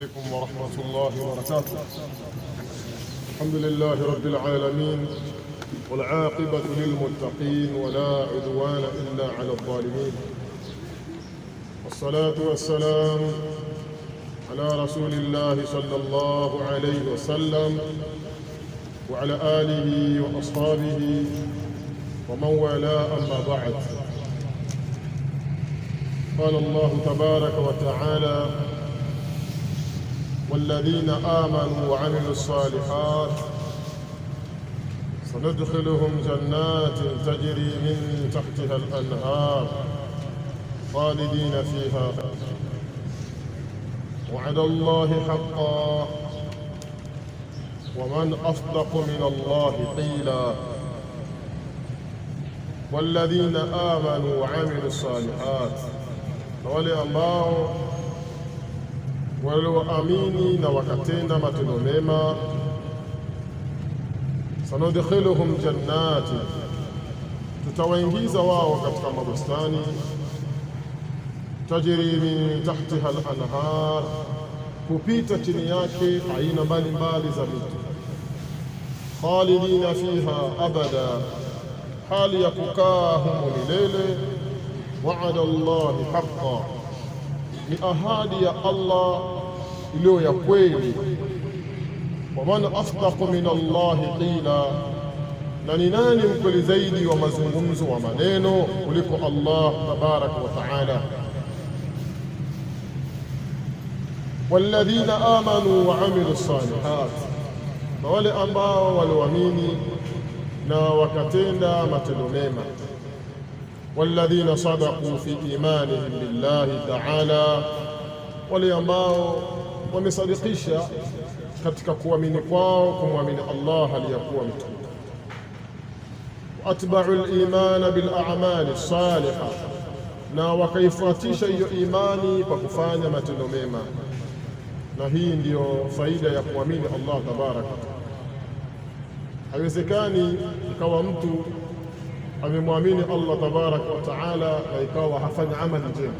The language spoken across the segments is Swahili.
عليكم ورحمة الله وبركاته. الحمد لله رب العالمين والعاقبة للمتقين ولا عدوان إلا على الظالمين، والصلاة والسلام على رسول الله صلى الله عليه وسلم وعلى آله وأصحابه ومن والاه، أما بعد. قال الله تبارك وتعالى: والذين آمنوا وعملوا الصالحات سندخلهم جنات تجري من تحتها الأنهار خالدين فيها، وعد الله حقا ومن أصدق من الله قيلا. والذين آمنوا وعملوا الصالحات، wale ambao walioamini na wakatenda matendo mema, sanudkhiluhum jannati, tutawaingiza wao katika mabustani, tajri min tahtiha al-anhar, kupita chini yake aina mbalimbali za mito, khalidina fiha abada, hali ya kukaa humo milele. Wa'ada Allahi haqqan, ni ahadi ya Allah iliyo ya kweli. Waman asdaqu min Allahi qila, na ni nani mkweli zaidi wa mazungumzo wa maneno kuliko Allah tabaraka wa taala. Walladhina amanu wa amilu salihat, na wale ambao walioamini na wakatenda matendo mema. Walladhina sadaqu fi imanihim billahi ta'ala, wale ambao wamesadikisha katika kuamini kwao kumwamini Allah aliyakuwa mtume. Atba'u al-imana bil a'mali salihah, na wakaifuatisha hiyo imani kwa kufanya matendo mema. Na hii ndiyo faida ya kuamini Allah tabaraka. Haiwezekani ikawa mtu amemwamini Allah tabaraka wa taala na ikawa hafanya amali njema.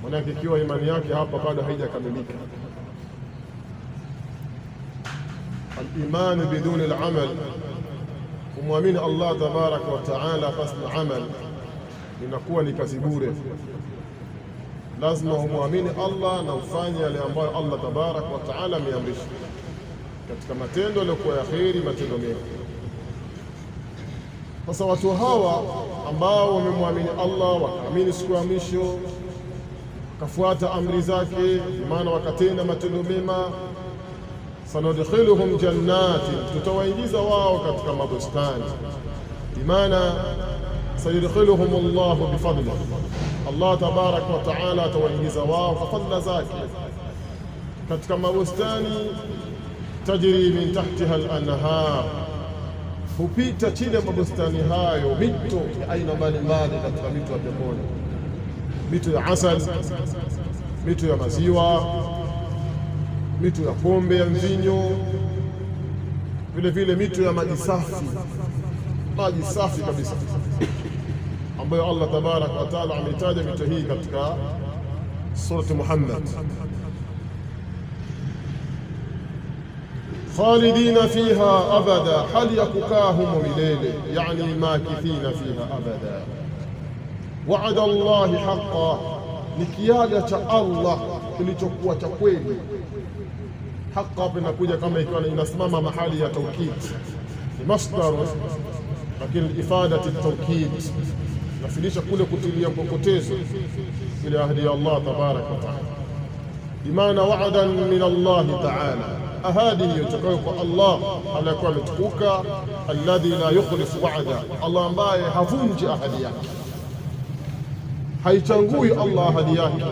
Manake ikiwa imani yake hapa bado haijakamilika. Al-iman biduni al-amal, kumwamini Allah tabaraka wa taala pasina amal inakuwa ni kazi bure. Lazima umwamini Allah na ufanye yale ambayo Allah tabaraka wa taala ameamrisha katika matendo yaliyokuwa ya kheri, matendo mema. Sasa watu hawa ambao wamemwamini Allah, wakaamini siku ya mwisho, wakafuata amri zake, maana wakatenda matendo mema, sanudkhiluhum jannati, tutawaingiza wao katika mabustani. Imana sayudkhiluhum Allahu bifadli, Allah tabaraka wa taala atawaingiza wao kwa fadla zake katika mabustani, tajri min tahtiha al-anhar, hupita chini ya mabustani hayo mito ya aina mbalimbali katika mito ya peponi, mito ya asali, mito ya maziwa, mito ya pombe ya mvinyo, vile vile mito ya maji safi, maji safi kabisa, ambayo Allah tabaraka wa taala ametaja mito hii katika surati Muhammad. Khalidina fiha abada, hali ya kukaa humo milele, yani makithina fiha abada. Wa'ada Allahi haqqan, ni kiaga cha Allah kilichokuwa cha kweli. Haqqa hapa inakuja kama ikiwa inasimama mahali ya taukid, ni masdar, lakini ifadati at-taukid nafilisha kule kutilia kokotezo ile ahadi ya Allah tabaraka wa taala. Bimaana wa'dan min Allah taala, ahadi iliyotoka kwa Allah aliyekuwa ametukuka, alladhi la yukhlifu wa'da, Allah ambaye havunji ahadi yake, haichangui Allah ahadi yake.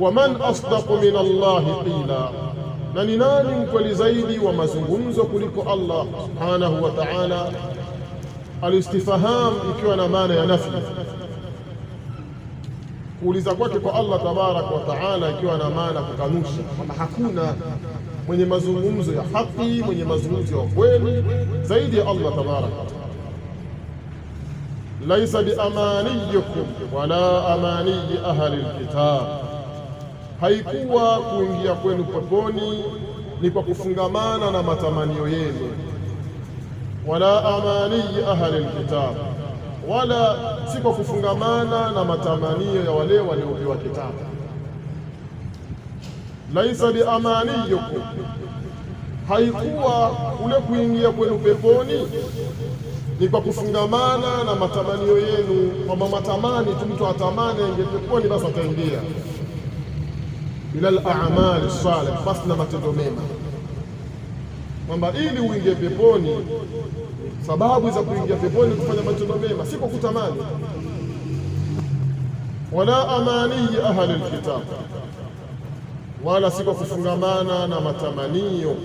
Waman asdaqu min Allah qila, na ni nani mkweli zaidi wa mazungumzo kuliko Allah subhanahu wa ta'ala. Alistifham ikiwa na maana ya nafi, kuuliza kwake kwa Allah tabaraka wa ta'ala ikiwa na maana kukanusha kwamba hakuna mwenye mazungumzo ya haki, mwenye mazungumzo ya kweli zaidi ya Allah tabaraka wa ta'ala. Laisa bi amaniyikum wala amaniyi ahli alkitab, haikuwa kuingia kwenu peponi ni kwa kufungamana na matamanio yenu, wala amani ahli alkitab, wala si kwa kufungamana na matamanio ya wale waliopewa kitabu. Laisa bi amaniyukum, haikuwa kule kuingia kwenu peponi ni kwa kufungamana na matamanio yenu, kwamba matamani tu mtu atamani aingie peponi basi ataingia. Ila al-a'mal salih, basi na matendo mema, kwamba ili uingie peponi, sababu za kuingia peponi kufanya matendo mema, si kwa kutamani. Wala amani ahli alkitab, wala si kwa kufungamana na matamanio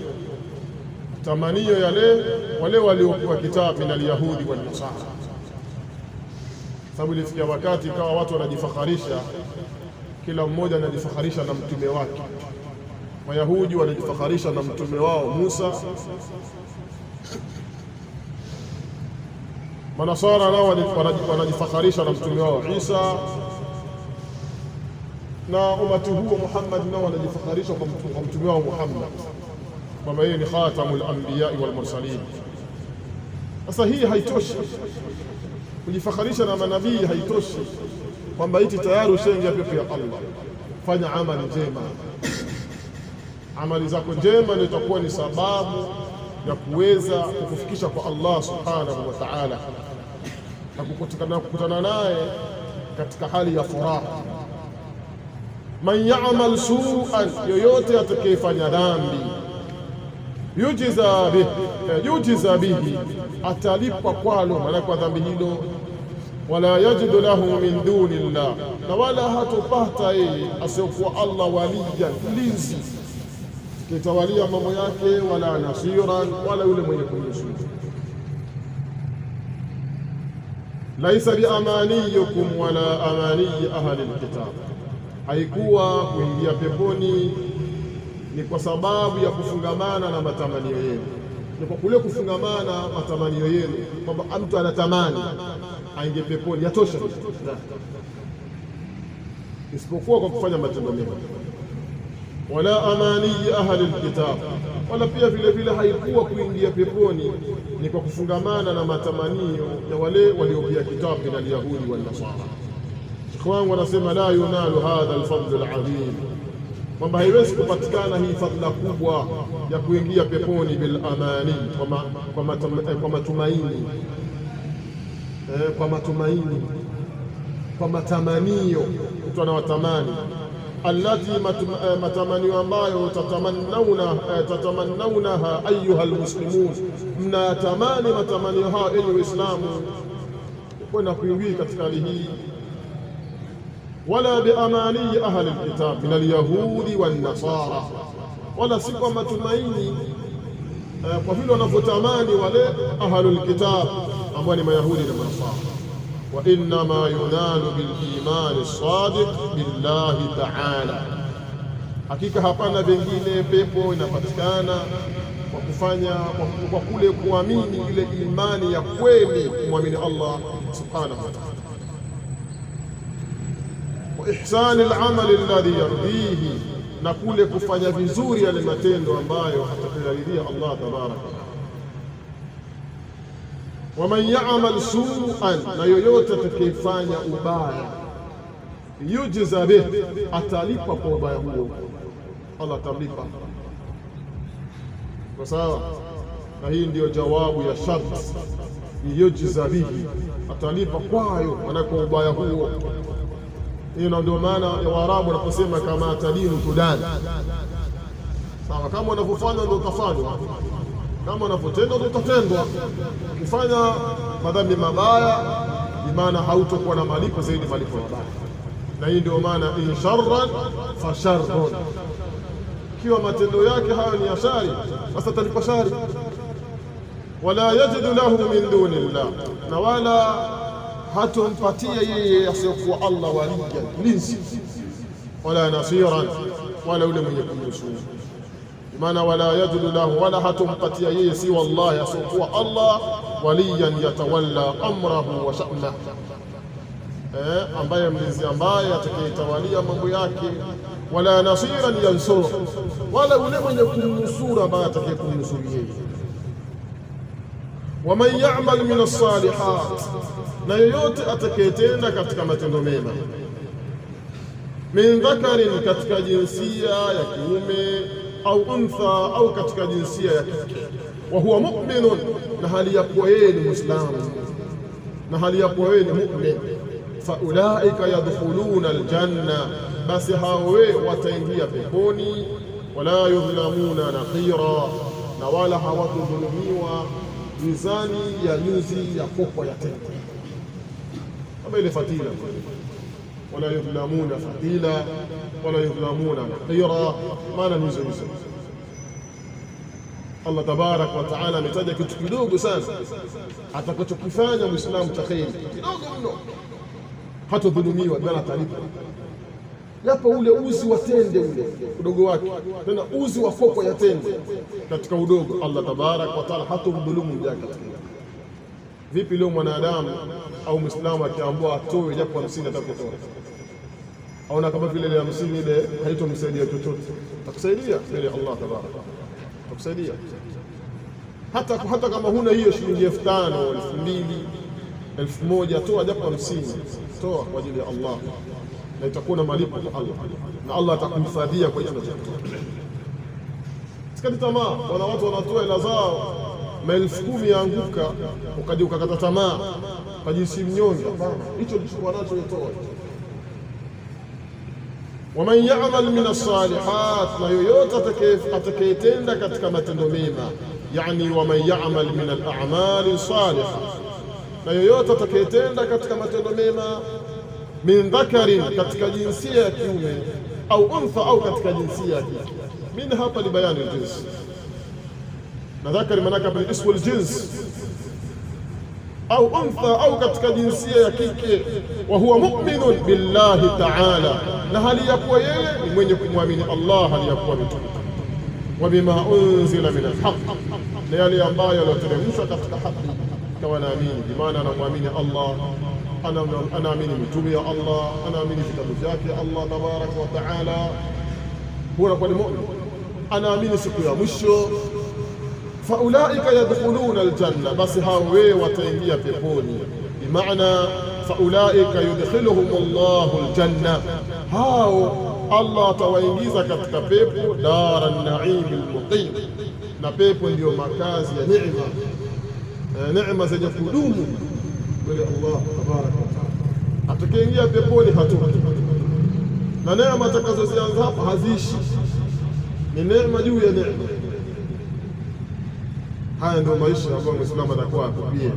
yale wale waliopewa kitabu min alyahudi wal nasara. Sababu ilifikia wakati ikawa watu wanajifakharisha, kila mmoja anajifakharisha na mtume wake. Wayahudi wanajifakharisha na mtume wao Musa, Manasara nao wanajifakharisha na mtume wao Isa, na umati huo Muhammad nao wanajifakharisha kwa mtume wao Muhammad, kwamba yeye ni khatamul anbiya wal mursalin. Sasa hii haitoshi, kujifakharisha na manabii haitoshi, kwamba iti tayari ushaingia pepo ya Allah. Fanya amali njema, amali zako njema ndio itakuwa ni sababu ya kuweza kukufikisha kwa Allah subhanahu wa ta'ala, na kukutana naye katika hali ya furaha. Man ya'mal su'an, yoyote atakayefanya dhambi, yujiza bihi, atalipwa kwalo, maana kwa dhambi hilo. Wala yajidu lahu min duni llah, na wala hatupata yeye asiyokuwa Allah waliyan, mlinzi kitawalia mambo yake, wala nasiran, wala yule mwenye kumnusuru. Laisa bi amaniyukum wala amani ahli alkitab, haikuwa kuingia peponi ni kwa sababu ya kufungamana na matamanio yenu, ni kwa kule kufungamana matamanio yenu, kwamba mtu anatamani aingie peponi, yatosha, isipokuwa kwa kufanya matendo mema. Wala amani ahli alkitab, wala pia vile vile haikuwa kuingia peponi ni kwa kufungamana na matamanio ya wale waliopewa kitabu min alyahudi wal nasara. Ikhwan wanasema la yunalu hadha alfadl alazim, kwamba haiwezi kupatikana hii fadhila kubwa ya kuingia peponi bil amani, kwa matumaini, kwa matamanio, mtu anawatamani allati, matamanio ambayo tatamannaunaha ayuha almuslimun, mnatamani matamanio hayo enyi Waislamu, kwenda kuingia katika hali hii. Wala bi amani ahli alkitab min alyahudi wan nasara, wala si kwa matumaini kwa vile wanavyotamani wale ahlul kitab ambao ni mayahudi na manasara. Wa innama yunalu bil imani sadiq billahi ta'ala, hakika hapana vingine pepo inapatikana kwa kufanya kwa kule kuamini ile imani ya kweli, kumwamini Allah subhanahu wa ta'ala, wa ihsani al-amal alladhi yardihi, na kule kufanya vizuri yale matendo ambayo atakuridhia Allah tabaraka. Wa man ya'mal su'an, na yoyote atakayefanya ubaya, yujiza bih, atalipa kwa ubaya huo, Allah atamlipa. Kwa sawa, na hii ndiyo jawabu ya shart, yujiza bihi, atalipa kwayo, maana kwa ubaya huo. Hiyo ndio maana ya Waarabu wanaposema kama tadinu tudani. Sawa, kama unavyofanya ndio utafanywa, kama unavyotenda ndio utatendwa. Ukifanya madhambi mabaya, maana hautokuwa na malipo zaidi malipo mabaya. Na hii ndio maana in sharran fa sharrun, kiwa matendo yake hayo ni ya shari, basi atalipa shari. Wala yajidu lahu min duni llah, na wala hatumpatia yeye asiyokuwa Allah waliya, mlinzi, wala nasiran, wala yule mwenye kumnusuru. Maana wala yajidu lahu, wala hatumpatia yeye si wallahi asiyokuwa Allah waliyan yatawalla amrahu wa sha'nahu, ambaye mlinzi ambaye atakayetawalia mambo yake wala nasiran yansuru, wala ule mwenye kumnusura ambaye atakayekumnusuru yeye. Waman ya'mal min as-salihat, na yoyote atakayetenda katika matendo mema, min dhakarin, katika jinsia ya kiume, au untha, au katika jinsia ya kike, wa huwa mu'minun, na hali ya kuwa yeye ni Muislamu, na hali ya kuwa yeye ni mu'min, fa ulaika yadkhuluna aljanna, basi hao wataingia peponi, wala yudhlamuna naqira, na wala hawatudhulumiwa mizani ya nyuzi ya kokwa ya tende, kama ile fatila, wala yudhlamuna fatila wala yudhlamuna naqira, maana nyuzi hizo. Allah tabarak wa taala ametaja kitu kidogo sana atakachokifanya Muislamu cha kheri, kidogo mno, hatadhulumiwa bali atalipwa. Japo ule uzi wa tende ule udogo wake, tena uzi wa kokwa ya tende katika udogo, Allah tabarak wa taala hatamdhulumu mjaka. Vipi leo mwanadamu au Muislamu akiambiwa atoe japo 50 atakotoa? Aona kama vile ile 50 ile haitomsaidia chochote. Atakusaidia mbele Allah tabarak, atakusaidia hata kama huna hiyo shilingi 5,000, 2,000, 1,000, toa japo 50, toa kwa ajili ya Allah, na itakuwa na malipo kwa Allah, na Allah atakuhifadhia kwa hiyo. Sikati tamaa. Wana watu wanatoa hela zao 10,000 yaanguka, ukaja ukakata tamaa, ukajisi mnyonge. Hicho ndicho wanacho toa. Waman ya'mal min as-salihat, na yoyote atakayetenda katika matendo mema, yani waman ya'mal min al-a'mali salihah, na yoyote atakayetenda katika matendo mema, min dhakarin, katika jinsia ya kiume, au untha, au katika jinsia ya kike. Min hapa ni bayani al-jins, na dhakari maana hapa ni ismu al-jins, au untha, au katika jinsia ya kike, wa huwa mu'minun billahi ta'ala, na hali ya kuwa yeye ni mwenye kumwamini Allah, hali ya kuwa mtume, wa bima unzila min al-haq, na yale ambayo yalioteremshwa katika haki, kama naamini, bi maana anamwamini Allah, anaamini mitume ya Allah, anaamini vitabu vyake Allah tabaraka wa taala, huwa kwa mu'min, anaamini siku ya mwisho. Fa ulaika yadkhuluna aljanna, basi hao wataingia peponi. Bimaana fa ulaika yudkhiluhum Allahu aljanna, hao Allah atawaingiza katika pepo, dara an-na'im al-muqim, na pepo ndio makazi ya neema, neema zenye kudumu mbele Allah tabaraka wa taala. Atakaingia peponi hatoki, na neema atakazozianza hapa haziishi, ni neema juu ya neema. Haya ndio maisha ambayo Muislamu atakuwa akupia.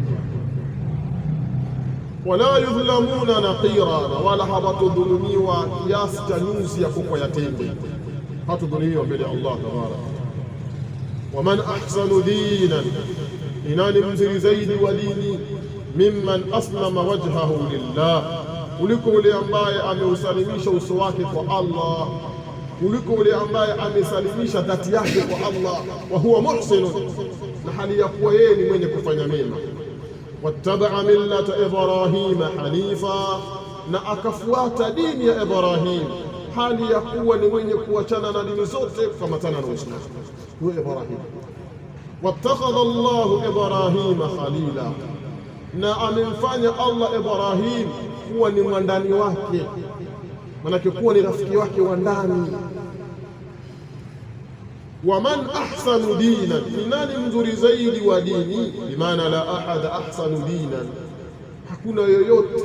Wala yudhlamuna naqira, na wala hawatudhulumiwa kiasi cha nyuzi ya kokwa ya tende, hatudhulumiwa mbele ya Allah tabaraka. Waman ahsanu dinan, ni nani mzuri zaidi wa dini, mimman aslama wajhahu lillah, kuliko ule ambaye ameusalimisha uso wake kwa Allah, kuliko ule ambaye amesalimisha dhati yake kwa Allah, wa huwa muhsinun, na hali ya kuwa yeye ni mwenye kufanya mema. Wattabaa millata Ibrahima hanifa, na akafuata dini ya Ibrahim, hali ya kuwa ni mwenye kuachana na dini zote kukamatana na Uislamu. Huyo Ibrahim. Wattakhadha Allahu Ibrahima khalila, na amemfanya Allah Ibrahim kuwa ni mwandani wake, manake kuwa ni rafiki wake wa ndani. Waman ahsanu dinan, ni nani mzuri zaidi wa dini, bimaana la ahada ahsanu dinan, hakuna yoyote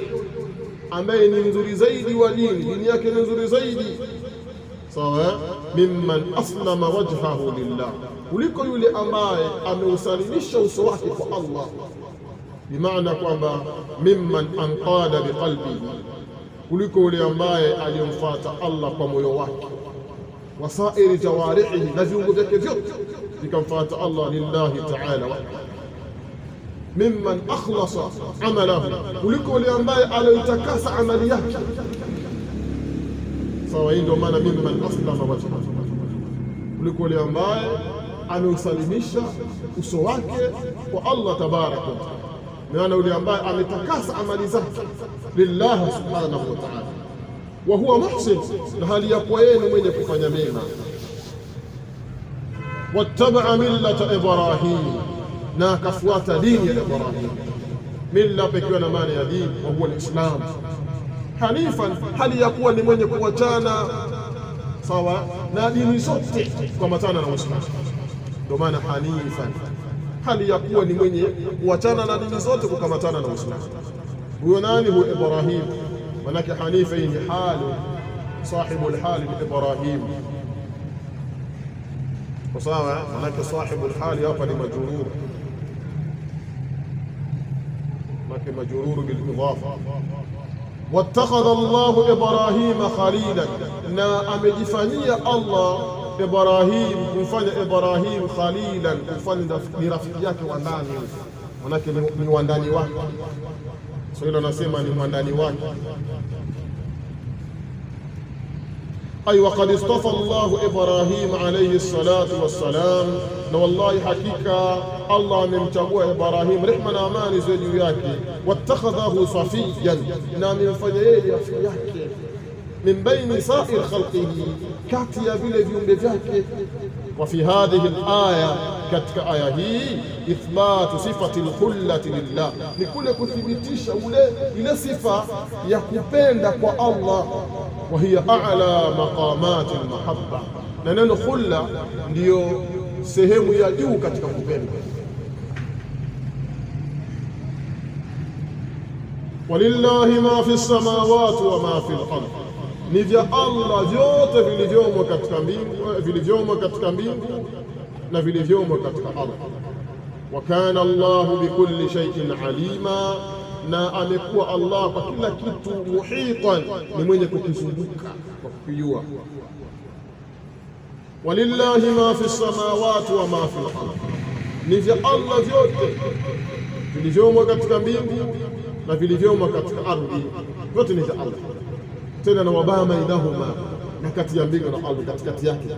ambaye ni mzuri zaidi wa dini, dini yake ni nzuri zaidi, sawa, mimman aslama wajhahu lillah, kuliko yule ambaye ameusalimisha uso wake kwa Allah, bimaana kwamba mimman anqada biqalbihi, kuliko yule ambaye aliyomfuata Allah kwa moyo wake, wasairi jawarihi, na viungo vyake vyote vikamfuata Allah lillahi ta'ala wahdahu. Mimman akhlasa amalahu, kuliko yule ambaye aliyotakasa amali yake, sawa. Hii ndio maana mimman aslama wajhahu, kuliko yule ambaye ameusalimisha uso wake kwa Allah tabaraka wa taala, maana yule ambaye ametakasa amali zake lillahi subhanahu wa ta'ala. wa huwa muhsin, na hali ya kuwa yeye ni mwenye kufanya mema. Wattabaa millata Ibrahim, na akafuata dini ya Ibrahim. Milla pekiwa na maana ya dini, wa huwa al-Islam. Hanifan, hali ya kuwa ni mwenye kuachana sawa na dini zote kuambatana na Uislamu. Ndio maana hanifan, hali ya kuwa ni mwenye kuachana na dini zote kukamatana na Uislamu. Huyo nani? Huyo Ibrahim. Manake hanifa ni halu sahibu alhali Ibrahim, kwa sawa. Manake sahibu alhali hapa ni majrur, manake majrur bil idafa. Wattakhadha Allahu Ibrahima khalilan, na amejifanyia Allah Ibrahim, kumfanya Ibrahim khalilan, kumfanya ni rafiki yake wa ndani, manake ni wandani wake. So hilo nasema ni mwandani wake. Ay waqad istafa Allahu Ibrahim alayhi salatu wassalam, na wallahi hakika Allah amemchagua Ibrahim, rehma na amani ziwe juu yake. Wattakhadhahu safiyan, na amemfanya yeye rafiki yake, min baini sa'ir khalqihi, kati ya vile viumbe vyake. Wa fi hadhihi al-aya, katika aya hii, ithbatu sifati al-khullati lillah, ni kule kuthibitisha ile sifa ya kupenda kwa Allah. Wa hiya a'la maqamati al-mahabba, na neno khulla ndiyo sehemu ya juu katika kupenda. Walillahi ma fi samawati wa ma fi al-ardh, ni vya Allah vyote vilivyomo katika mbingu na vilivyomo katika ardhi. Wa kana Allahu bikulli shay'in alima, na amekuwa Allah kwa kila kitu muhitan, ni mwenye kukizunguka kwa kujua. Walillahi ma fi samawati wa ma fi al-ardh, ni vya Allah vyote vilivyomo katika mbingu na vilivyomo katika ardhi, vyote ni vya Allah. Tena na wabama bainahuma, na kati ya mbingu na ardhi, katikati yake.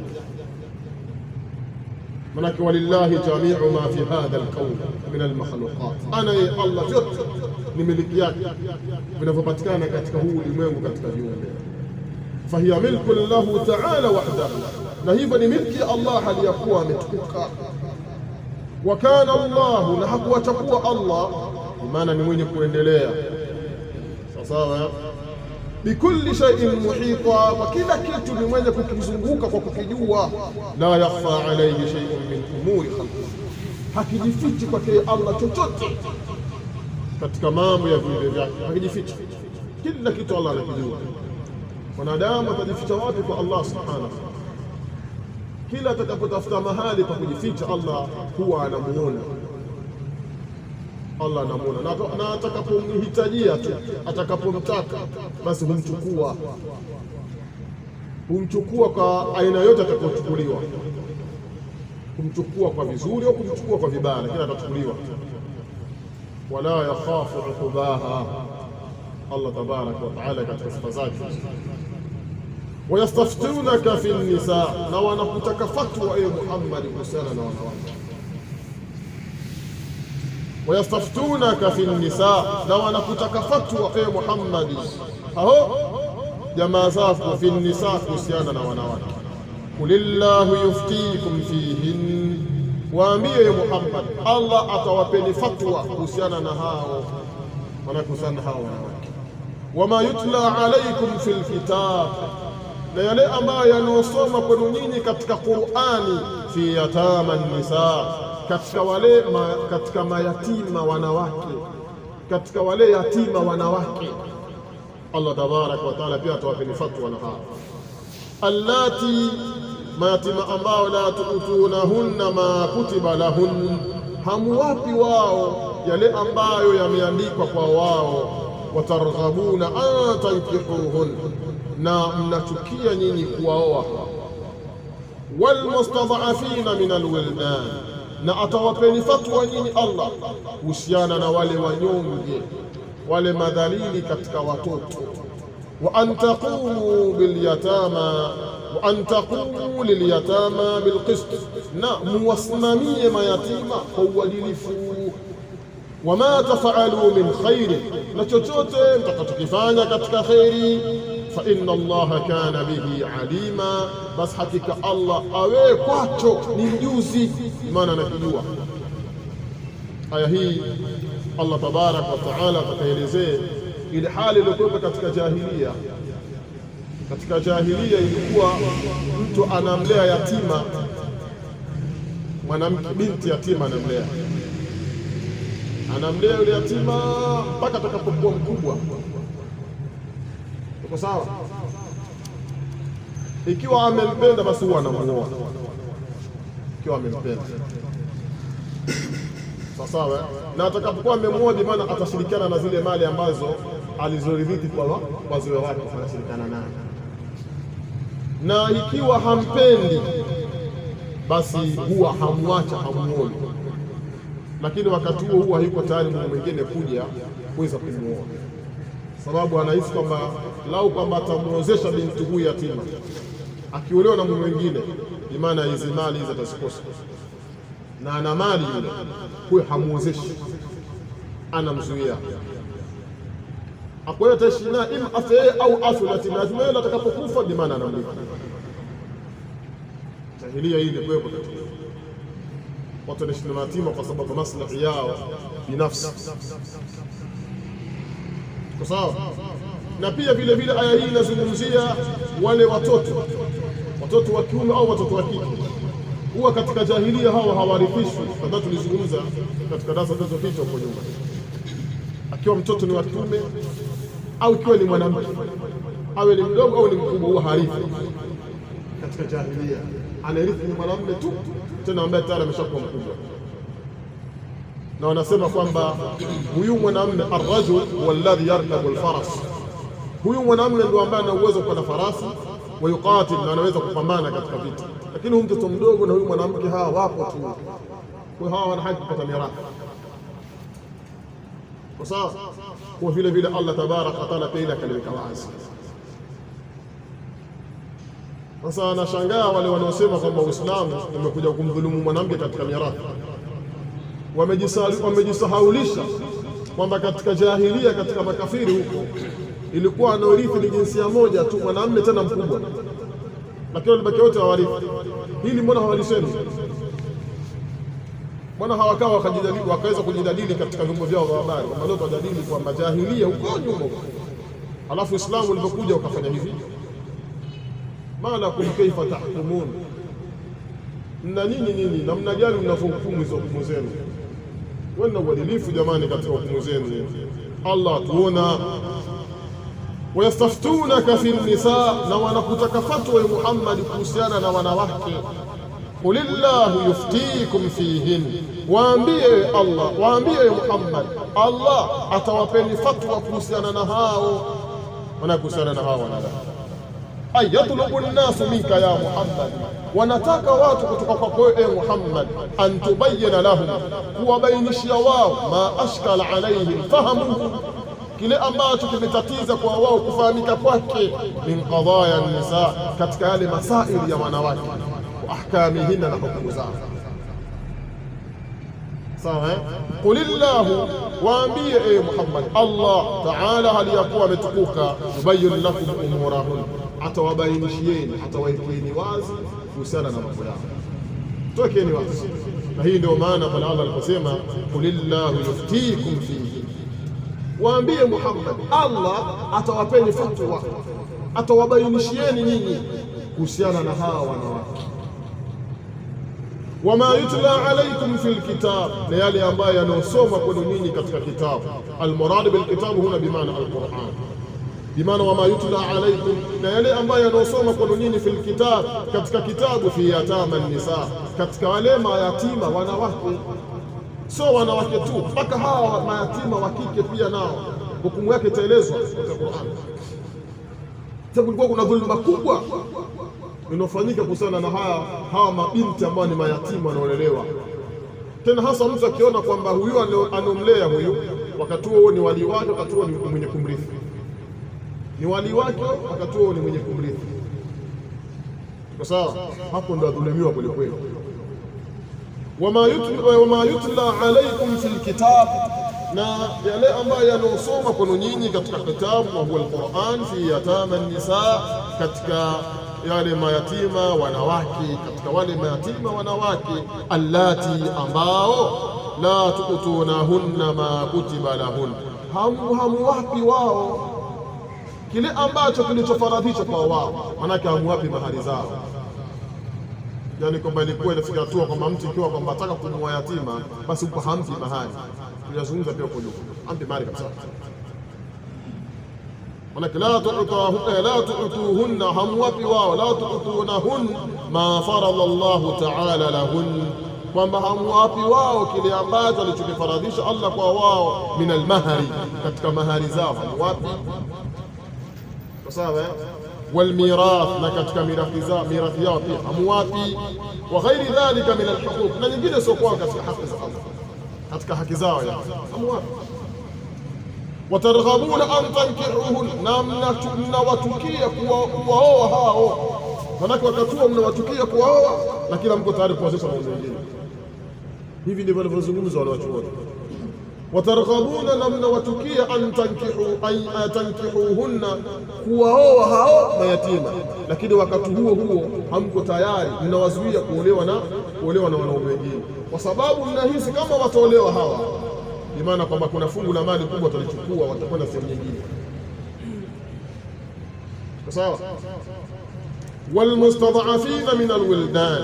Manake walillahi jami'u ma fi hadha al-kawn min al-makhluqat, ana ya Allah vyote ni miliki yake vinavyopatikana katika huu ulimwengu, katika viumbe. Fahiya milku lahu ta'ala wahdahu, na hivyo ni milki ya Allah hali ya kuwa ametukuka. Wa kana Allah, na hakuwachukua Allah, maana ni mwenye kuendelea sawa. Bikulli shay'in muhita, kwa kila kitu ni mwenye kukizunguka kwa kukijua. La yakhfa alayhi shay'un min umuri khalqihi, hakijifichi kwake Allah chochote katika mambo ya viumbe vyake, hakijifichi. Kila kitu Allah anakijua. Wanadamu atajificha wapi kwa Allah subhanahu? Kila atakapotafuta mahali pa kujificha, Allah huwa anamuona. Allah anamuona, na atakapomhitajia tu, atakapomtaka basi humchukua kwa aina yote atakayochukuliwa, kumchukua kwa vizuri au kumchukua kwa vibaya, lakini atachukuliwa. Wala yakhafu uqbaha, Allah tabaraka wa taala katika sifa zake. Wayastaftunaka fi nisa, na wanakutaka fatwa ewe Muhammad kuhusiana na wanawake. Wayastaftunaka fi nisa, na wanakutaka fatwa ewe Muhammad, hao jamaa zako, fi nisa, kuhusiana na wanawake. Kulillahu yuftikum fihin, waambie ewe Muhammad, Allah atawapeni fatwa kuhusiana na hao wanakusana hao wanawake. Wama yutla alaykum fil kitab, na yale ambayo yanaosoma kwenu nyinyi katika Qur'ani, fi yatama nisa, katika mayatima wanawake, katika wale yatima wanawake. Allah tabaraka wa taala pia atawapeni fatwa na hao. Allati, mayatima ambao, la tu'tunahunna ma kutiba lahun, hamuwapi wao yale ambayo yameandikwa kwa wao. Watarghabuna an tankihuhun, na mnachukia nyinyi kuwaoa. Walmustadhafina min alwildan, na atawapeni fatwa nyinyi Allah kuhusiana na wale wanyonge, wale madhalili katika watoto. Wa an taqumu bilyatama, wa an taqumu lilyatama bilqist, na muwasimamie mayatima kwa uadilifu. Wama tafaalu min khairi, na chochote mtakachokifanya katika khairi, fa inna Allaha kana bihi alima, bas hakika Allah awe kwacho ni mjuzi, maana anakijua. Aya hii Allah tabarak wa taala atakaelezea ile hali iliyokuwa katika jahiliya. Katika jahiliya ilikuwa mtu anamlea yatima, mwanamke binti yatima anamlea yule yatima mpaka atakapokuwa mkubwa. Uko sawa? Ikiwa amempenda basi huwa anamuoa, ikiwa amempenda sawa, na atakapokuwa amemuoa bi maana atashirikiana na zile mali ambazo alizoridhiki kwa wazee wake, anashirikiana naye. Na ikiwa hampendi basi huwa hamwacha, hamuoe, lakini wakati huo huwa hayuko tayari mume mwingine kuja kuweza kumuoa, sababu anahisi kwamba lau kwamba atamuozesha binti huyu yatima, akiolewa na mume mwingine, imana hizi mali hizi atazikosa, na ana mali yule, huyo hamuozeshi, anamzuia. Kwa hiyo ataishi naye ima afe au afe yatima, na atakapokufa bi maana anamlipa. Jahiliya hii ilikuwa katika watu wanaishi na yatima kwa sababu maslahi yao binafsi. Kwa sawa? Na pia vile vile aya hii inazungumzia wale watoto wa kiume au watoto wa kike. Huwa katika jahiliya hawa hawarithishwi, kama tulizungumza katika darasa zilizopita huko nyuma. Akiwa mtoto ni wa kiume au ikiwa ni mwanamke, awe ni mdogo au ni mkubwa, huwa harithi. Katika jahiliya anarithi ni mwanamume tu, tena ambaye tayari ameshakuwa mkubwa. Na wanasema kwamba huyu mwanamume ar-rajul walladhi yarkabu al-faras, huyu mwanamume ndio ambaye ana uwezo kwa farasi wa yuqatil, na anaweza kupambana katika vita. Lakini huyu mtoto mdogo na huyu mwanamke hawa wapo tu, kwa hawa wana haki kupata mirathi. Kwa sawa, kwa vile vile Allah tabaraka wa taala pia akaliweka wazi. Sasa anashangaa wale wanaosema kwamba Uislamu umekuja kumdhulumu mwanamke katika mirathi. Wamejisahaulisha kwamba katika jahiliya, katika makafiri huko, ilikuwa anaorithi ni jinsia moja tu, mwanamume tena mkubwa, lakini walibaki wote hawarithi. Hili mbona hawalisemi? Mbona hawakaa wakaweza kujadili katika vyombo vyao vya habari, kwamba leo tunajadili kwamba jahiliya huko nyuma, alafu Uislamu ulipokuja ukafanya hivi? Malakum kaifa tahkumun, na nini namna gani mnavyohukumu hizo hukumu zenu? Wana uadilifu jamani katika hukumu zenu. Allah tuona, wayastaftunaka fi nisa, na wanakutaka fatwa ya Muhammad kuhusiana na wanawake. Qulillahu yuftikum fihin, waambie Allah, waambie Muhammad, Allah atawapeni fatwa kuhusiana na hao wanawake. Ayatlubu nnasu minka ya Muhammad, wanataka watu kutoka kwako wewe Muhammad, antubayyana lahum, kuwabainishia wao, ma ashkala alaihim fahamuhu, kile ambacho kimetatiza kwa wao kufahamika kwake, min qadaya nisa, katika yale masaili ya wanawake, wa ahkamihinna, na hukumu zao. Sawa? Qulillahu, waambie Muhammad, Allah taala hali yakuwa ametukuka, yubayyin lakum umurahun, atawabainishieni, atawaekeni wazi kuhusiana na mambo yao, toekeni wazi. Na hii ndio maana pale Allah aliposema qulillahu yuftikum fihi, waambie Muhammad, Allah atawapeni fatwa, atawabainishieni nyinyi kuhusiana na hawa wanawake. Wama yutla alaykum fil kitab, na yale ambayo yanasoma kwenu nyinyi katika kitabu. Almurad bil kitab huna bimaana alquran, bimaana wama yutla alaykum, na yale ambayo yanasoma kwenu nyinyi fil kitab, katika kitabu, fi yatama nisa, katika wale mayatima wanawake. Sio wanawake tu, mpaka hawa mayatima wa kike pia nao hukumu yake itaelezwa katika Qur'an. Sababu kulikuwa kuna dhulma kubwa inofanyika kuhusiana na hawa mabinti ambao ni mayatima wanaolelewa. Tena hasa mtu akiona kwamba huyu anomlea huyu, wakati huo ni wali wake, wakati huo ni mwenye kumrithi, ni wali wake, wakati huo ni mwenye kumrithi. Kwa sawa, hapo ndo adhulumiwa kweli kweli. Wama yutla alaykum fil kitab, na yale ambayo yanaosoma kwenu nyinyi katika kitabu wa huwa al-Qur'an fi yatama an-nisa, katika yale mayatima wanawake, katika wale mayatima wanawake, allati ambao la tu'tunahunna ma kutiba lahun, hamuwapi wao kile ambacho kilichofaradhishwa kwa wao, manake hamuwapi mahari zao. Yani kwamba ilikuwa inafika hatua kwamba mtu ikiwa kwamba ataka kumwoa yatima, basi huko hampi mahari. Tunazungumza pia kwa lugha, hampi mahari kabisa, manake la tu'tuhunna, hamuwapi wao, la tu'tunahun ma farada Allahu ta'ala lahun, kwamba hamuwapi wao kile ambacho alichokifaradhisha Allah kwa wao, min almahari, katika mahari zao hamuwapi. Sawa, walmirath, na katika mirathi yao pia hamuwapi, wa ghairi dhalika min alhuquq, na nyingine sio kwa katika haki za Allah, katika haki zao ya hamuwapi. Watarghabuna an tankihuhun, na mnawatukia kuwaoa hao, manake wakatua mnawatukia kuwaoa, na kila mko tayari kuwazesha mambo mengine. Hivi ndivyo wanavyozungumza wanawachuoni. Watarghabuna, na mnawatukia an tankihuhunna, kuwaoa hao mayatima, lakini wakati huo huo hamko tayari, mnawazuia kuolewa na wanaume wengine, kwa sababu mnahisi kama wataolewa hawa, maana kwamba kuna fungu la mali kubwa watalichukua, watakwenda sehemu nyingine. Sawa. Walmustad'afina min alwildan,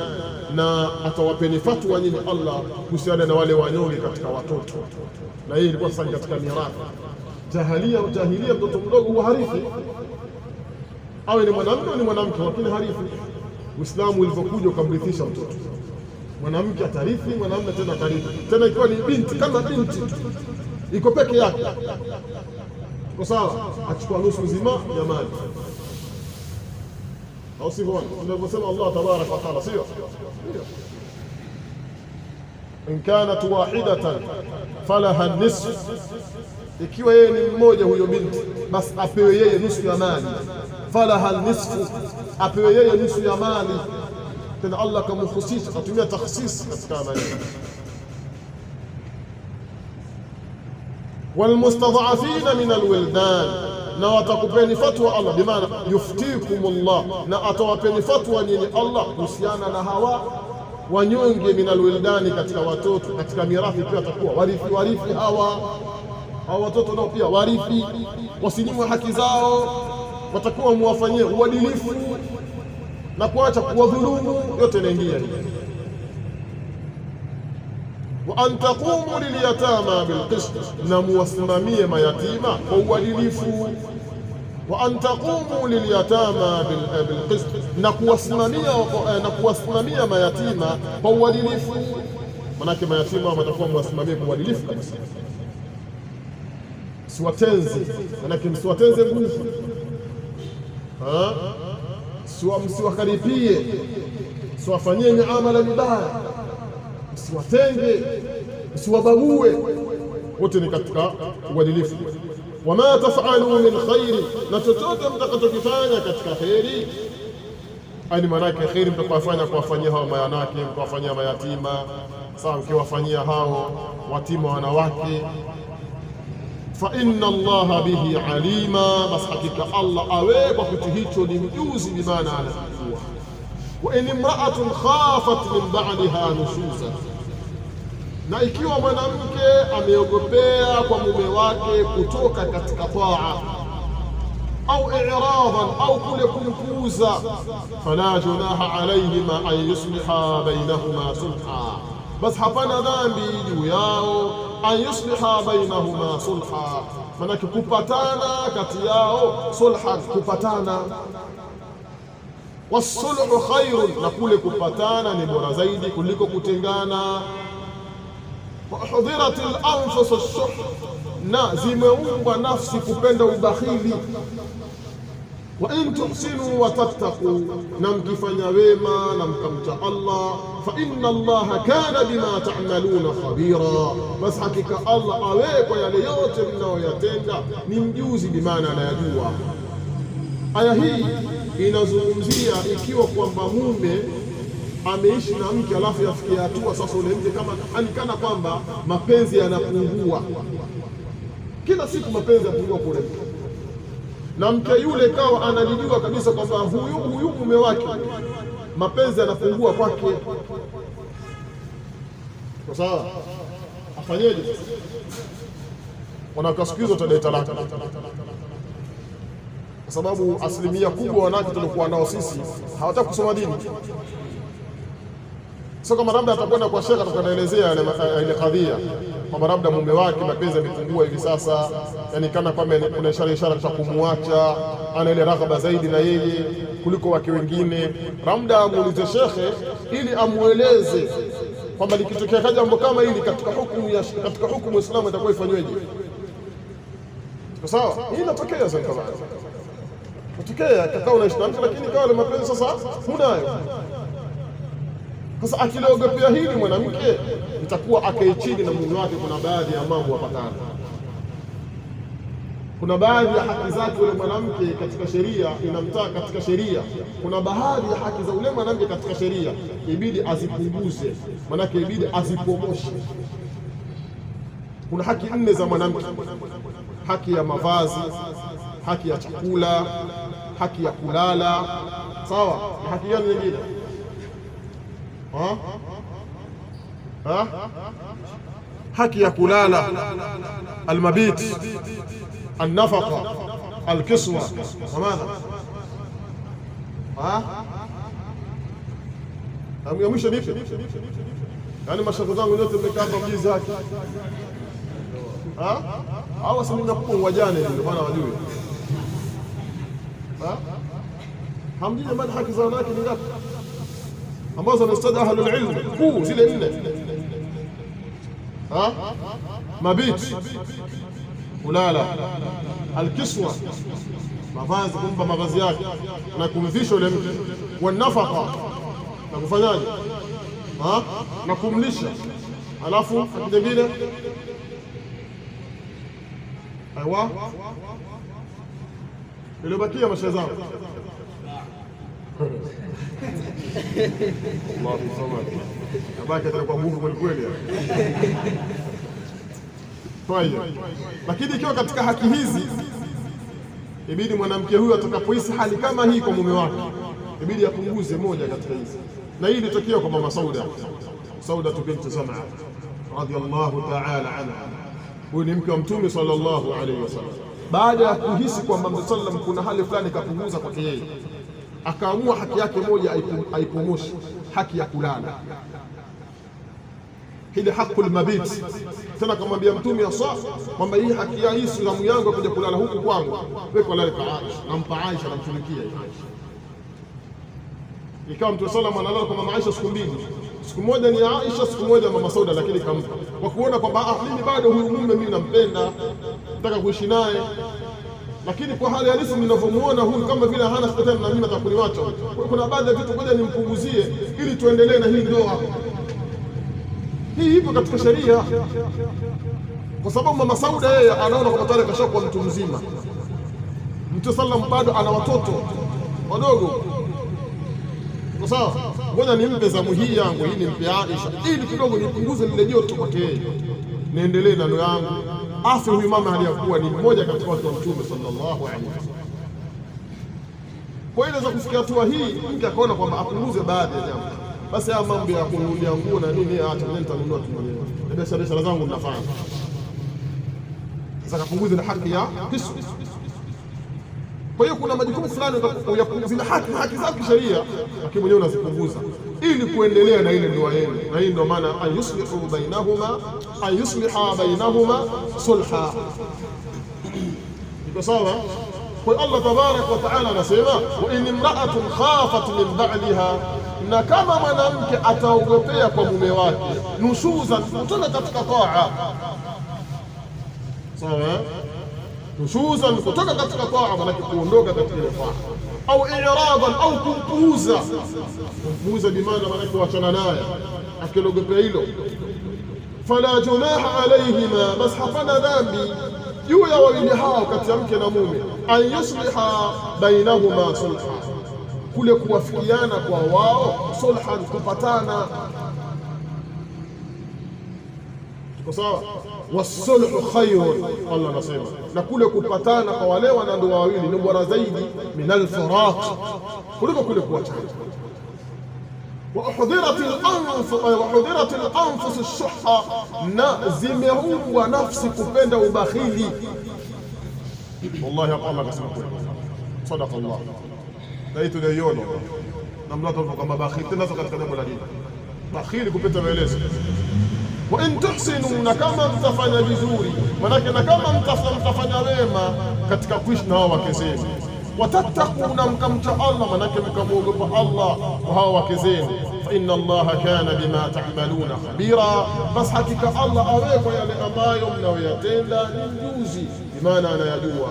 na atawapeni fatwa nyinyi Allah kuhusiana na wale wanyonge katika watoto. Na hii ilikuwa sasa katika mirathi. Jahilia, mtoto mdogo huwa harithi, awe ni mwanamume au ni mwanamke, lakini harithi. Uislamu ulivyokuja ukamrithisha mtoto, mwanamke atarithi, mwanamume tena atarithi, tena ikiwa ni binti, kama binti iko peke yake, kwa sawa, achukua nusu nzima ya mali, au sivyo tunavyosema Allah tabaraka wa taala, sio? In kanat wahidatan falaha nisf, ikiwa yeye ni mmoja huyo binti, basi apewe yeye nusu ya mali. Falaha nisfu, apewe yeye nusu ya mali. Tena Allah kamhusisha, katumia takhsis katika mali. Walmustad'afina min alwildan, na watakupeni fatwa Allah, bimaana yuftikumullah, na atawapeni fatwa nyinyi Allah kuhusiana na hawa wanyonge, min alwildani, katika watoto. Katika mirathi pia watakuwa warithi hawa watoto, nao pia warithi, wasinyimwe haki zao, watakuwa muwafanyie uadilifu na kuacha kuwadhulumu, yote inaingia hii. Wa an taqumu lilyatama bilqist, na muwasimamie mayatima kwa uadilifu. Wa an taqumu lilyatama bilqist, na kuwasimamia mayatima kwa uadilifu. Manake mayatima watakuwa muwasimamie kwa uadilifu kabisa, siwatenzi, manake msiwatenze nguvu, msiwakaripie, msiwafanyie miamala mibaya, msiwatenge, msiwabague, wote ni katika uadilifu. Wama taf'alu min khairi, na chochote mtakachokifanya katika kheri, ani manake kheri mtakayofanya kuwafanyia hao mayanake, mkawafanyia mayatima, sawa, mkiwafanyia hao watima wanawake, fa inna Allaha bihi alima, bas hakika Allah awe kwa kitu hicho ni mjuzi, bimaana anajua. Wa in imra'atun khafat min ba'liha nushuza, na ikiwa mwanamke ameogopea kwa mume wake kutoka katika taa, au i'radan, au kule kumpuuza, fala junaha alayhima an yusliha bainahuma sulha, bas hapana dhambi juu yao, an yusliha bainahuma sulha, manake kupatana kati yao, sulha, kupatana. Wasulhu khairun, na kule kupatana ni bora zaidi kuliko kutengana. Wahudhirat al-anfus ash-shuh, na zimeumbwa nafsi kupenda ubakhili. Wa in tuhsinu wa tattaqu, na mkifanya wema na mkamcha Allah, fa inna Allaha kana bima ta'maluna khabira, bas hakika Allah awe kwa yale yote mnayoyatenda ni mjuzi, bimaana anayajua. Aya hii inazungumzia ikiwa kwamba mume ameishi na mke alafu yafikia hatua sasa ule mke kama anikana kwamba mapenzi yanapungua, kila siku mapenzi yapungua kule, na mke yule kawa analijua kabisa kwamba huyu mume wake mapenzi yanapungua kwake. Kwa sawa, afanyeje sasa? Wanakasikiza utadai talaka, kwa sababu asilimia kubwa wanawake tulikuwa nao sisi hawataka kusoma dini. Sio kama labda atakwenda kwa shekha atakaelezea ile kadhia kwamba labda mume wake mapenzi yamepungua hivi sasa, yani kana kwamba kuna ishara za kumwacha, ana ile raghaba zaidi na yeye kuliko wake wengine. Labda amuulize shekhe ili amueleze kwamba likitokea jambo kama hili katika hukumu Uislamu itakuwa ifanyweje. Kwa sawa, hii inatokea sasa kama kutokea kakao unaishi na mtu lakini kawa ile mapenzi sasa hunayo. Sasa akiogopea hili mwanamke itakuwa akae chini na mume wake, kuna baadhi ya mambo wapatana. Kuna baadhi ya haki zake yule mwanamke katika sheria inamtaka, katika sheria kuna baadhi ya haki za yule mwanamke katika sheria ibidi azipunguze, manake ibidi azipomoshe. Kuna haki 4 za mwanamke: haki ya mavazi, haki ya chakula, haki ya kulala. Sawa, na haki gani nyingine? haki ya kulala, almabit, alnafaqa, alkiswa wa madha. Ya mwisho nipi? Yani mashaka zangu yote mmekaa hapa mjizi haki. Au asilimia kubwa wajane ndio maana wajui. Hamjui jamani haki za wanawake ni ngapi ambazo wanastaja ahlul ilm kuu zile 4? Mabit, kulala, alkiswa, mavazi, kumpa mavazi yake na kumvisha yule mke, wa nafaqa, na kufanyaje, na kumlisha. Alafu nyingine aiwa ile bakia mashazao Allah tusome abaki atakuwa nguvu kweli kweli. Kwa hiyo lakini ikiwa katika haki hizi ibidi mwanamke huyu atakapohisi hali kama hii kwa mume wake ibidi apunguze moja katika hizi, na hii ilitokea kwa mama Sauda binti Zam'a radhiyallahu ta'ala anha. Huyu ni mke wa Mtume sallallahu alayhi wasallam. Baada ya kuhisi kwamba Mtume sallam kuna hali fulani kapunguza kwake yeye, akaamua haki yake moja aipomoshi, haki ya kulala, hili hakul mabit. Tena kamwambia Mtume kwamba hii haki ya hii salamu yangu kuja kulala huku kwangu, wewe kulala kwa Aisha, nampa Aisha, namtumikia Aisha. Ikawa Mtume sallam analala kwa mama Aisha siku mbili, siku moja ni Aisha, siku moja mama Sauda, lakini kampa kwa kuona kwamba mimi bado huyu mume mimi nampenda, nataka kuishi naye, lakini kwa hali halisi ninavyomuona huyu kama vile hana tena na mimi nataka kuniacha. Kuna baadhi ya vitu ngoja nimpunguzie ili tuendelee na hii ndoa. Hii ipo katika sheria, kwa sababu mama Sauda yeye anaona kwamba tayari kashakuwa mtu mzima. Mtume sallam bado ana watoto wadogo. Kwa sawa, ngoja nimpe zamu hii yangu, hii nimpe Aisha ili kidogo nipunguze lile joto kwake yeye, niendelee na ndoa yangu. Afi huyu mama aliyakuwa ni mmoja katika watu wa Mtume sallallahu alaihi wasallam. Kwa hiyo inaweza kufikia hatua hii mke akaona kwamba apunguze baadhi ya jambo, basi haya mambo ya kununulia nguo na nini, acha mimi nitanunua tu mwenyewe, biashara zangu ninafanya. Sasa kapunguze na haki ya kisu. Kwa hiyo kuna majukumu fulani zile haki za kisheria, lakini mwenyewe unazipunguza ili kuendelea na ile ndoa yenu. Na hii ndio maana ayusliha bainahuma sulha. Iko sawa? Kwa Allah tabarak wa taala anasema, wa in imra'atun khafat min ba'liha, na kama mwanamke ataogopea kwa mume wake nushuzan, kutoka katika taa. Sawa? Nushuzan, kutoka katika taa, maana kuondoka katika ile taa, au i'radan, au kumpuuza bimaana maana kuachana naye akiogopea hilo. Fala junaha alayhima, bas hapana dhambi juu ya wawili hao kati ya mke na mume, an yusliha bainahuma sulha, kule kuwafikiana kwa wao sulhan, kupatana. Kwa sawa, wasulhu khairun, Allah anasema, na kule kupatana kwa wale wanandoa wawili ni bora zaidi minal firaq, kuliko kule kuachana. وأحضرت الأنفس الشح، na zimeumbwa nafsi kupenda ubakhili. Wallahi Allah akasema kweli, sadaqa Allah. Na hii tunaiona na mlato kama bakhili tena katika jambo la dini, bakhili kupita maelezo. Wa in tuhsinu, na kama mtafanya vizuri, manake na kama mtafanya wema katika kuishi na hao wake zenu. Watattaqu, na mkamcha Allah, manake mkamwogopa Allah kwa hao wake zenu. Fa inna Allaha kana bima ta'maluna khabira, bas hakika Allah awe kwa yale ambayo mnayoyatenda ni mjuzi, bimaana anayajua.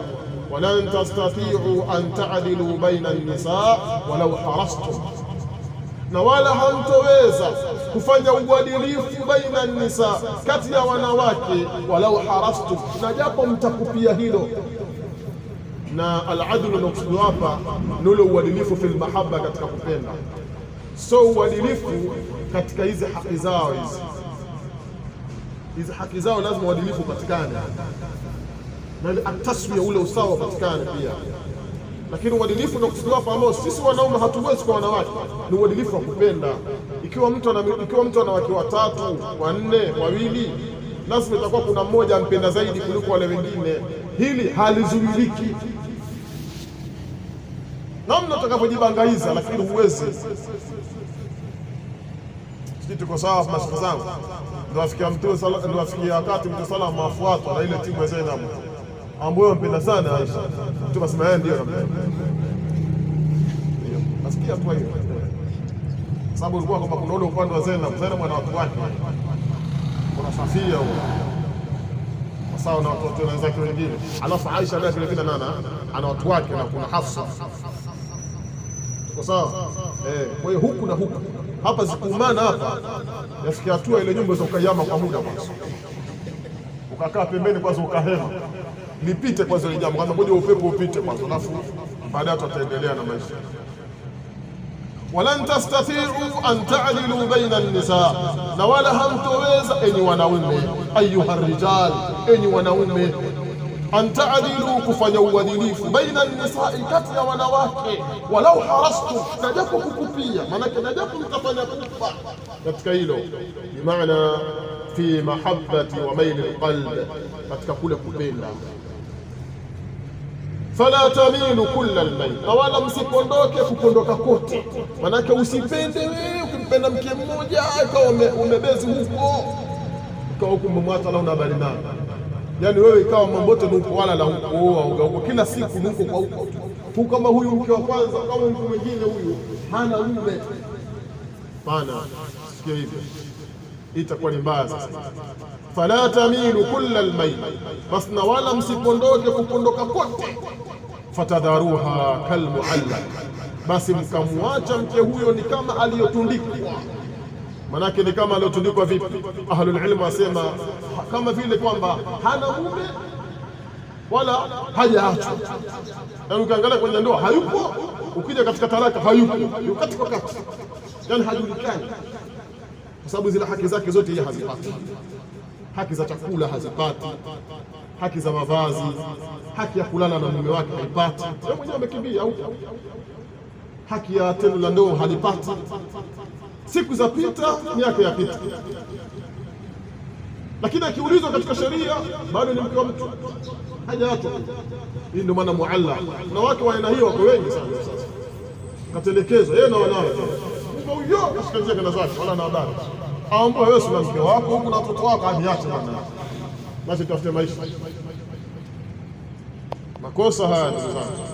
Walan tastati'u an ta'dilu baina an-nisa walau harastum, na wala hamtoweza kufanya uadilifu baina an-nisa, kati ya wanawake, walau harastum, na japo mtakupia hilo. Na al-adlu nukusudu hapa ni ule uadilifu fil mahabba, katika kupenda, so uadilifu katika hizi haki zao. Hizi haki zao lazima uadilifu patikane, na ataswiya, ule usawa patikane pia. Lakini uadilifu nukusudu hapa ambao sisi wanaume hatuwezi kwa wanawake ni uadilifu wa kupenda. Ikiwa mtu ana wake watatu, wanne, wawili, lazima itakuwa kuna mmoja ampenda zaidi kuliko wale wengine. Hili halizuiliki namna utakapojibangaiza, lakini huwezi. Sisi tuko sawa mashaka zangu, ndio afikia Mtume sallallahu, ndio afikia wakati Mtume sallallahu mafuatwa na ile timu ya Zainab ambayo mpenda sana Aisha. Mtume asema yeye ndio anampenda, ndio nasikia tu hiyo, sababu ilikuwa kwamba kuna ule upande wa Zainab na watu wake, kuna Safia huko sawa na watoto wenzake wengine, alafu Aisha naye vile vile ana watu wake, na kuna Hafsa. Tuko sawa? Kwa hiyo huku na huku hapa zikumana hapa, yafikia hatua ile nyumba za ukayama kwa muda kwanza, ukakaa pembeni kwanza, ukahema nipite kwanza ile jambo, kwanza ngoja upepo upite kwanza, alafu baadaye tutaendelea na maisha. Walan tastati'u an ta'dilu baina an-nisa, na wala hamtoweza enyi wanaume, ayuha rijal, enyi wanaume, an ta'dilu, kufanya uadilifu, baina an-nisa, kati ya wanawake, walau harastu, na japo kukupia, maana na japo mtafanya kufa katika hilo, bimaana fi mahabbati wa maili alqalb, katika kule kupenda. Fala tamilu kulla almayl, na wala msipondoke kupondoka kote, manake usipende wewe ukimpenda mke mmoja ikawa umebezi huko, ikawa huko mmemwacha na una habari naye, yani wewe ikawa mambo yote huko, wala la huko kila siku huko kwa huko, kama huyu mke wa kwanza, kama mtu mwingine huyu hana mume pana. Sikia hivyo, itakuwa ni mbaya sasa. Fala tamilu kulla almayl, bas na wala msipondoke kupondoka kote. Fatadharuha kalmuallaq, basi mkamwacha mke huyo ni kama aliyotundikwa. Manake ni kama aliyotundikwa vipi? Ahlul ilm wasema kama vile kwamba hana mume wala hajaachwa. Yani ukiangalia kwenye ndoa hayupo, ukija katika talaka hayupo, yuko katika kati, yani hajulikani, kwa sababu zile haki zake zote yeye hazipati. Haki za chakula hazipati, haki za mavazi, haki ya kulala na mume wake haipati, yeye mwenyewe amekimbia huko. Haki ya tendo la ndoa halipati. Siku za pita, miaka ya pita, lakini akiulizwa katika sheria bado ni mke wa mtu, hajaachwa. Hii ndio maana muallaq, na watu wa aina hiyo wako wengi sana. Sasa katelekezwa yeye na wanawe, huyo kashikalia kana zake, wala na habari, aomba wewe na mke wako huko na watoto wako, aniache bwana, basi tafute maisha. Makosa haya ndugu zangu.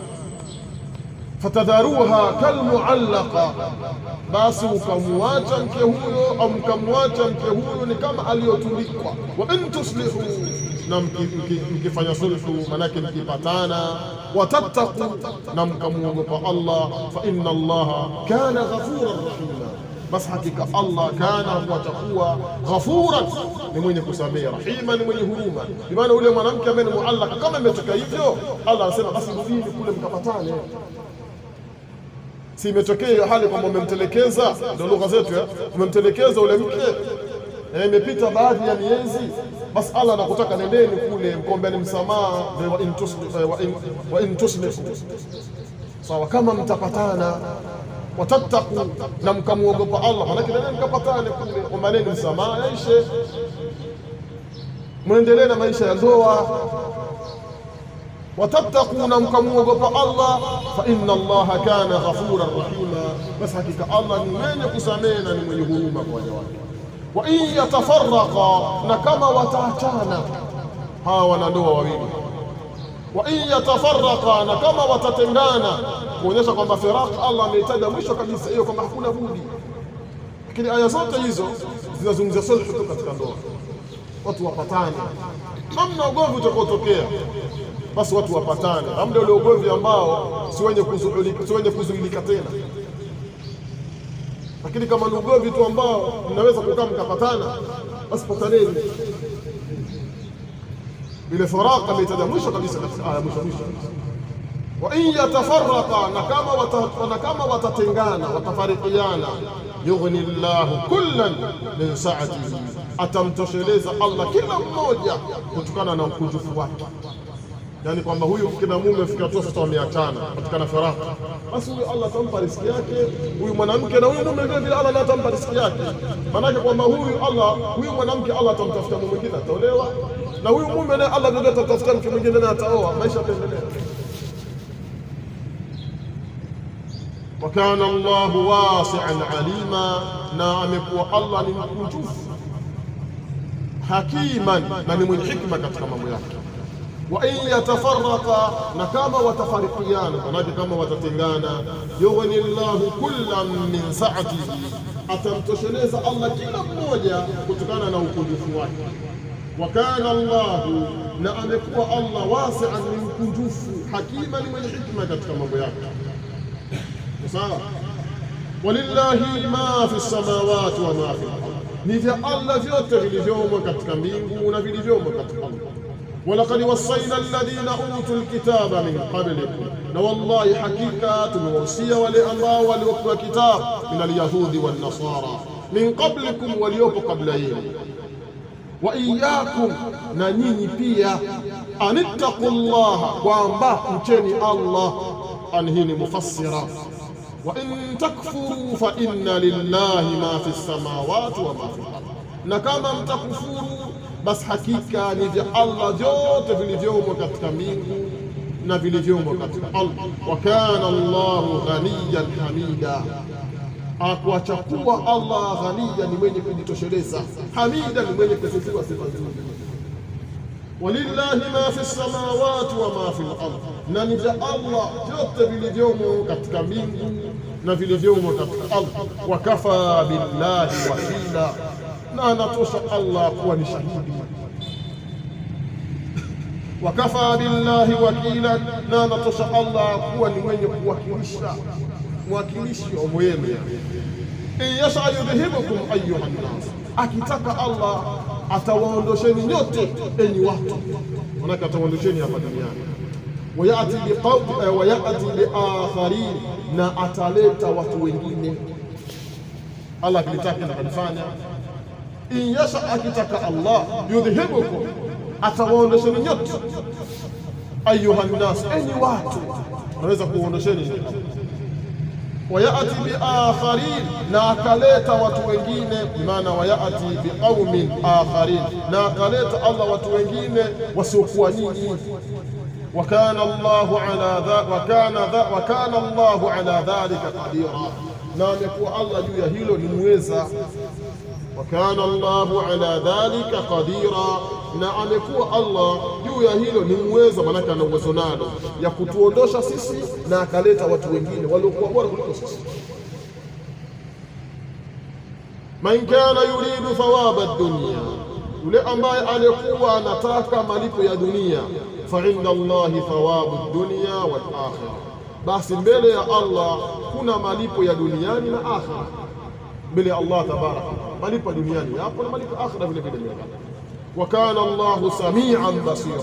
Fatadharuha kalmuallaqa, basi ukamwacha mke huyo au mkamwacha mke huyo ni kama aliyotundikwa. Wa in tuslihu, na mkifanya sulhu, manake mkipatana. Watattaqu, na mkamuogopa Allah, fa inna Allaha kana ghafuran rahima, basi hakika Allah kana watakuwa ghafuran, ni mwenye kusamehe, rahima, ni mwenye huruma. Bimaana ule mwanamke ambaye ni muallaq, kama imetoka hivyo, Allah anasema basi rudini kule mkapatane. Si imetokea hiyo hali kwamba umemtelekeza, ndio lugha zetu, umemtelekeza ule mke imepita baadhi ya miezi, basi Allah anakutaka nendeni kule mkombeni msamaha, wa in tuslihu, sawa, kama mtapatana, watattaqu, na mkamuogopa Allah, maana nendeni mkapatane kule, ombaneni msamaha, yaishe, muendelee na maisha ya ndoa. Watattaqu, na mkamuogopa Allah, fa inna Allaha kana ghafuran rahima, basi hakika Allah ni mwenye kusamehe na ni mwenye huruma kwa waja wake. Wa in yatafarraqa, na kama wataachana hawa wanandoa wawili, wa in yatafarraqa, na kama watatengana, kuonyesha kwamba firaq Allah ameitaja mwisho kabisa hiyo kwamba hakuna budi. Lakini aya zote hizo zinazungumzia sulhu tu katika ndoa, watu wapatane, namna ugomvi utakaotokea basi watu wapatane, labda ule ugomvi ambao si wenye kuzuilika tena. Lakini kama ni ugomvi tu ambao mnaweza kukaa mkapatana, basi pataneni. Bila faraka ameitaja mwisho kabisa katika aya mwisho. Wa in yatafarraqa, na kama watatengana, watafarikiana, yughni Allahu kullan min sa'atihi, atamtosheleza Allah kila mmoja kutokana na ukunjufu wake. Yani kwamba huyu kina mume fika tu sasa wameachana katika faraka, basi huyu Allah atampa riziki yake, huyu mwanamke na huyu mume vile vile Allah atampa riziki yake. Maana kwamba huyu mwanamke Allah atamtafuta mume mwingine ataolewa, na huyu mume naye Allah ndiye atatafuta mke mwingine na ataoa, maisha yataendelea. Wa kana Allahu wasi'an alima, na amekuwa Allah ni mkunjufu, hakiman, na ni mwenye hikma katika mambo yake. Wa in yatafarraqa, na kama watafarikiana, manake kama watatengana, yughni Allahu kullan min sa'atihi, atamtosheleza Allah kila mmoja kutokana na ukunjufu wake. Wa kana Allahu, na amekuwa Allah wasi'an, ni mkunjufu, hakima, ni mwenye hikma katika mambo yake. Sawa. Walillahi ma fi samawati wa ma fi al-ardh, ni vya Allah vyote vilivyomo katika mbingu na vilivyomo katika ardhi. Walaqad wasaina alladhina utul kitaba min qablikum, na wallahi hakika tumewahusia wale ambao waliopewa kitabu, min alyahudi wan nasara, min qablikum, waliopo kabla yenu, wa iyyakum, na nyinyi pia, anittaqullaha, kwamba mcheni Allah. Anhini mufassira, wa in takfuru fa inna lillahi ma fi samawati wa ma fi al-ardh, na kama mtakufuru basi hakika ni vya Allah vyote vilivyomo katika mbingu na vilivyomo katika ardhi. Wa kana Allahu ghaniyan hamida, akuacha kuwa Allah ghaniya, ni mwenye kujitosheleza, hamida, ni mwenye kusifiwa sifa nzuri. Walillahi ma fi samawati wa ma fi al-ardh, na ni vya Allah vyote vilivyomo katika mbingu na vilivyomo katika ardhi. Wa kafa billahi wakila, na anatosha Allah kuwa ni shahidi. Wa kafa billahi wakila, na anatosha Allah kuwa ni mwenye kuwakilisha, mwakilishi wa mambo yenu. In yasha yudhihibukum ayuha nnas, akitaka Allah atawaondosheni nyote enyi watu, manake atawaondosheni hapa duniani. Wayati biakharin, na ataleta watu wengine. Allah akitaka na kufanya. In yasha, akitaka Allah, yudhihibukum, atawaondosheni nyote ayuha nnas, enyi watu, anaweza kuondosheni. Wayati biakharin, na akaleta watu wengine, bimaana wayati biqaumin akharin, na akaleta Allah watu wengine wasiokuwa nyinyi. Wa kana Allahu ala dhalika qadira, na amekuwa Allah juu ya hilo ni muweza. Wa kana Allahu ala dhalika qadira, na amekuwa Allah juu ya hilo ni muweza, maana ana uwezo nalo ya kutuondosha sisi na akaleta watu wengine waliokuwa bora kuliko sisi. Man kana yuridu thawaba ad-dunya, yule ambaye alikuwa anataka malipo ya dunia, fa inda Allahi thawabu ad-dunya wal akhirah, basi mbele ya Allah kuna malipo ya duniani na akhira. Mbele ya Allah tabaraka, malipo duniani hapo na malipo akhira vile vile. Wa kana Allahu samian basira,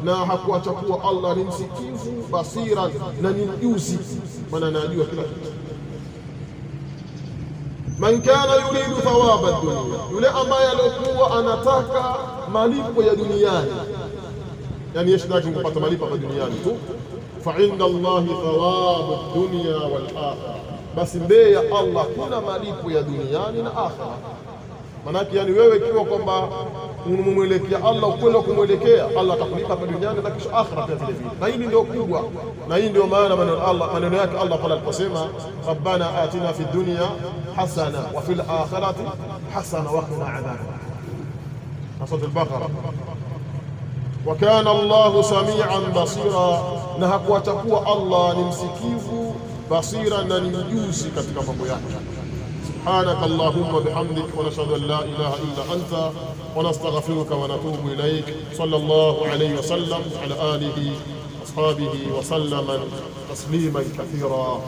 na hakuacha kuwa Allah ni msikivu, basira, na ni mjuzi, maana anajua kila kitu. Man kana yuridu thawaba dunya, yule ambaye alikuwa anataka malipo ya duniani, yani yashtaki kupata malipo hapa duniani tu, fa inda Allahi thawabu dunya wal akhirah, basi mbele ya Allah kuna malipo ya duniani na akhirah. Manake yani wewe ikiwa kwamba unamwelekea Allah ukweli, kumwelekea Allah atakulipa hapa duniani na kisha akhirah pia vile vile. Na hili ndio kubwa, na hii ndio maana maneno yake Allah pale aliposema rabbana atina fid dunya hasana wa fil akhirati hasana wa qina adhaban, Surah al-Baqara. Wa kana Allahu samian basira, na hakuatakuwa Allah ni msikivu, basira na ni mjuzi katika mambo yake. سبحانك اللهم بحمدك ونشهد أن لا إله إلا أنت ونستغفرك ونتوب إليك. صلى الله عليه وسلم على آله وأصحابه وسلم تسليما كثيرا.